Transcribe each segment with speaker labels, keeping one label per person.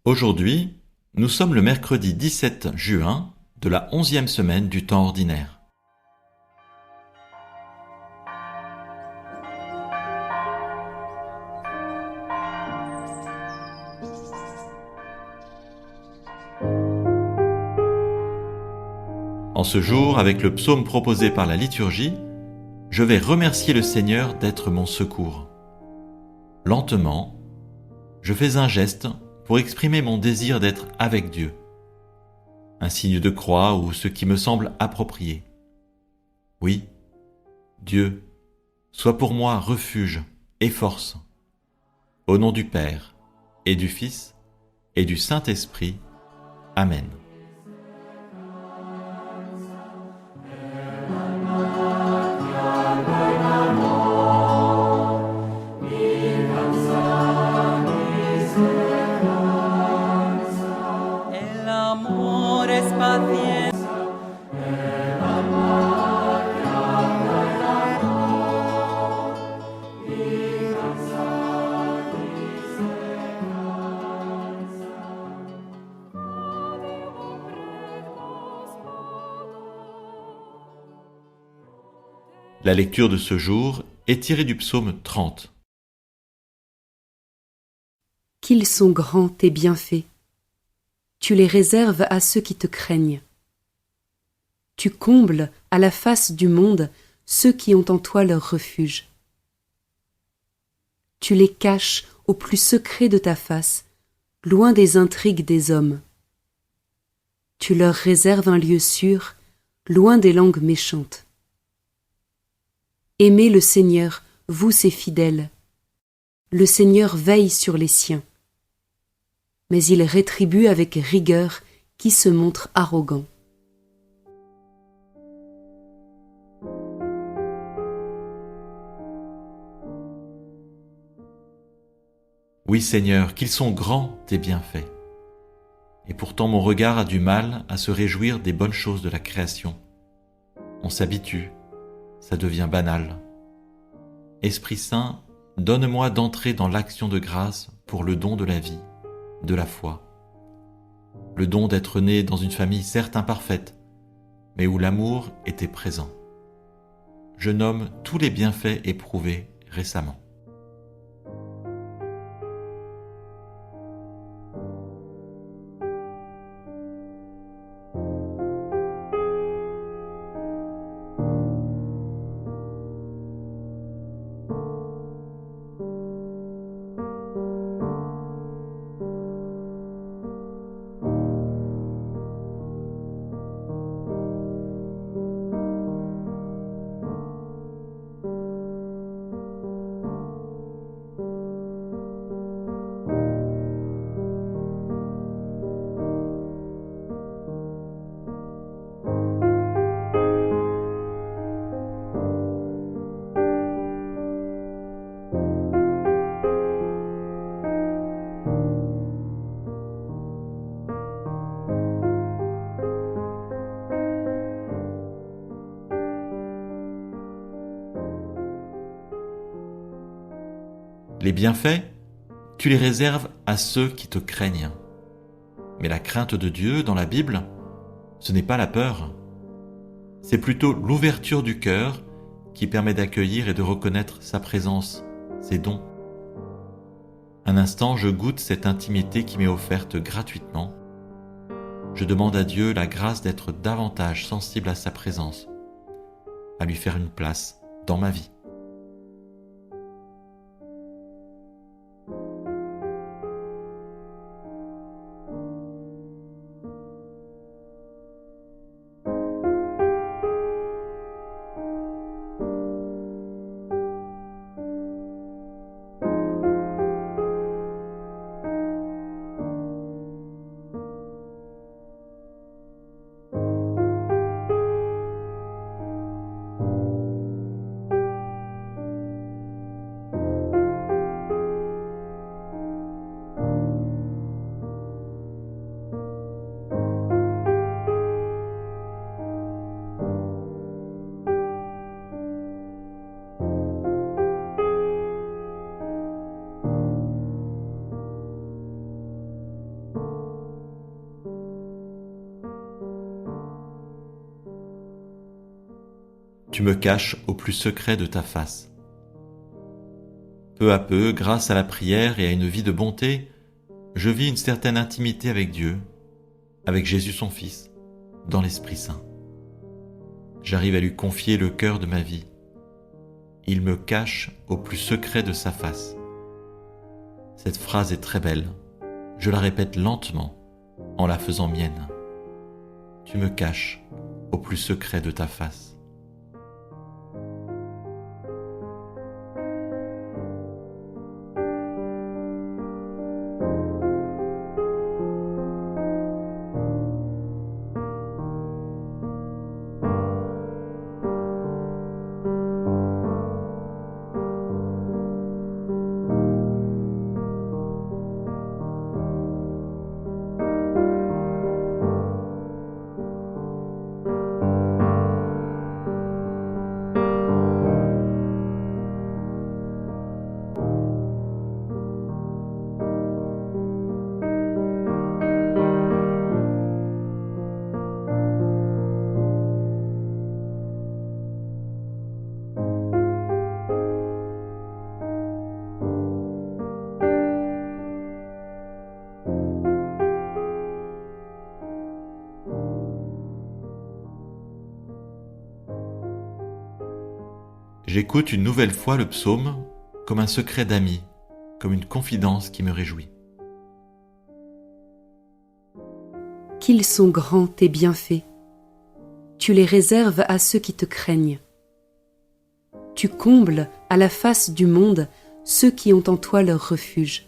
Speaker 1: Aujourd'hui, nous sommes le mercredi 17 juin de la 11e semaine du temps ordinaire. En ce jour, avec le psaume proposé par la liturgie, je vais remercier le Seigneur d'être mon secours. Lentement, je fais un geste pour exprimer mon désir d'être avec Dieu. Un signe de croix ou ce qui me semble approprié. Oui, Dieu, sois pour moi refuge et force. Au nom du Père, et du Fils, et du Saint-Esprit. Amen.
Speaker 2: El amor es paciente.
Speaker 1: La lecture de ce jour est tirée du psaume 30.
Speaker 3: Qu'ils sont grands tes bienfaits. Tu les réserves à ceux qui te craignent. Tu combles à la face du monde ceux qui ont en toi leur refuge. Tu les caches au plus secret de ta face, loin des intrigues des hommes. Tu leur réserves un lieu sûr, loin des langues méchantes. Aimez le Seigneur, vous ses fidèles. Le Seigneur veille sur les siens. Mais il rétribue avec rigueur qui se montre arrogant.
Speaker 1: Oui Seigneur, qu'ils sont grands tes bienfaits. Et pourtant mon regard a du mal à se réjouir des bonnes choses de la création. On s'habitue, ça devient banal. Esprit Saint, donne-moi d'entrer dans l'action de grâce pour le don de la vie, de la foi. Le don d'être né dans une famille certes imparfaite, mais où l'amour était présent. Je nomme tous les bienfaits éprouvés récemment. Les bienfaits, tu les réserves à ceux qui te craignent. Mais la crainte de Dieu dans la Bible, ce n'est pas la peur. C'est plutôt l'ouverture du cœur qui permet d'accueillir et de reconnaître sa présence, ses dons. Un instant, je goûte cette intimité qui m'est offerte gratuitement. Je demande à Dieu la grâce d'être davantage sensible à sa présence, à lui faire une place dans ma vie. me caches au plus secret de ta face. Peu à peu, grâce à la prière et à une vie de bonté, je vis une certaine intimité avec Dieu, avec Jésus son Fils, dans l'Esprit Saint. J'arrive à lui confier le cœur de ma vie. Il me cache au plus secret de sa face. Cette phrase est très belle. Je la répète lentement, en la faisant mienne. Tu me caches au plus secret de ta face. J'écoute une nouvelle fois le psaume comme un secret d'ami, comme une confidence qui me réjouit.
Speaker 3: Qu'ils sont grands tes bienfaits. Tu les réserves à ceux qui te craignent. Tu combles à la face du monde ceux qui ont en toi leur refuge.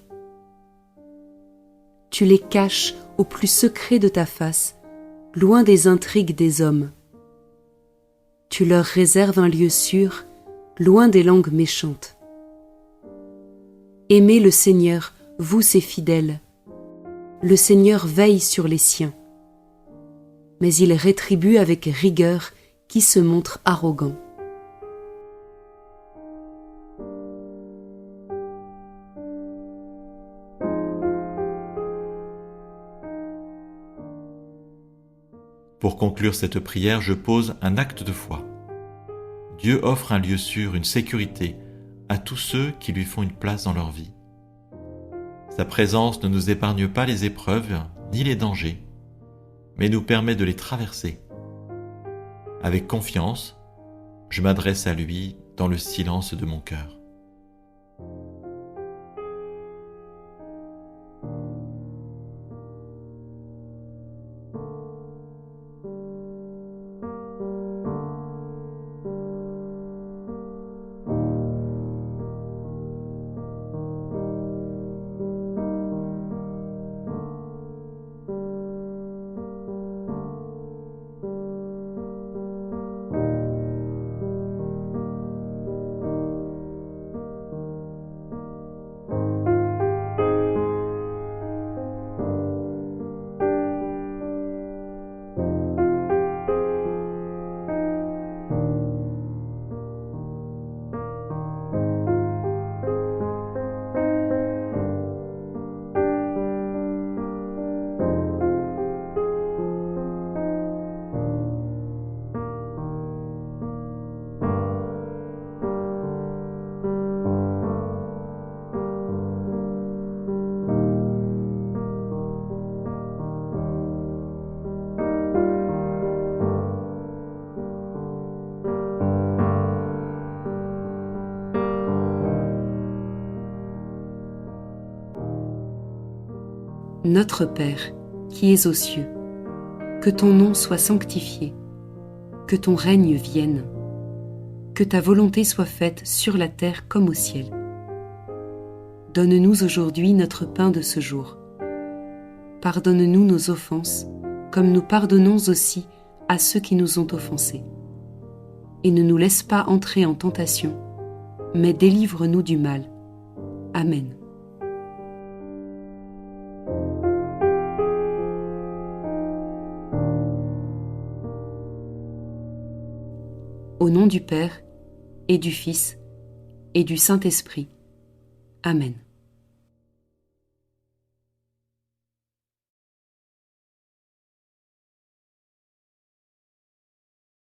Speaker 3: Tu les caches au plus secret de ta face, loin des intrigues des hommes. Tu leur réserves un lieu sûr, loin des langues méchantes. Aimez le Seigneur, vous ses fidèles. Le Seigneur veille sur les siens. Mais il rétribue avec rigueur qui se montre arrogant.
Speaker 1: Pour conclure cette prière, je pose un acte de foi. Dieu offre un lieu sûr, une sécurité à tous ceux qui lui font une place dans leur vie. Sa présence ne nous épargne pas les épreuves ni les dangers, mais nous permet de les traverser. Avec confiance, je m'adresse à lui dans le silence de mon cœur.
Speaker 3: Notre Père, qui es aux cieux, que ton nom soit sanctifié, que ton règne vienne, que ta volonté soit faite sur la terre comme au ciel. Donne-nous aujourd'hui notre pain de ce jour. Pardonne-nous nos offenses, comme nous pardonnons aussi à ceux qui nous ont offensés. Et ne nous laisse pas entrer en tentation, mais délivre-nous du mal. Amen. Au nom du Père, et du Fils, et du Saint-Esprit. Amen.